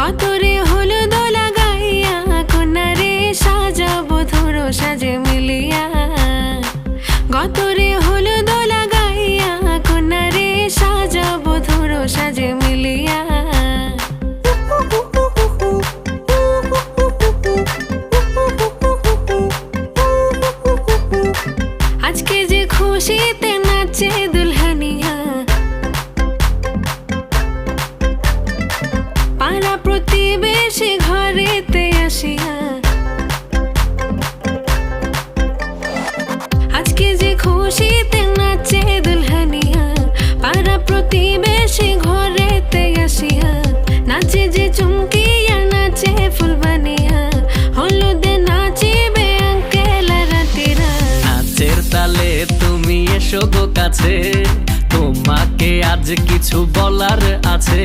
গতরে হলুদ লাগাইয়া কন্যারে সাজাবো ধরো সাজে মিলিয়া। গতরে হলুদ লাগাইয়া কন্যারে সাজাবো ধরো সাজে মিলিয়া। আজকে যে খুশিতে নাচে দুলহানিয়া, পাড়া প্রতিবেশী ঘরেতে আসিয়া। আজকে যে খুশিতে নাচে দুলহানিয়া, পাড়া প্রতিবেশী ঘরেতে আসিয়া। নাচে যে চুমকিয়া নাচে ফুলবানিয়া, হলুদে নাচিবে আঙ্কেল রাতিরা। নাচের তালে তুমি এসো গো কাছে, তোমাকে আজ কিছু বলার আছে।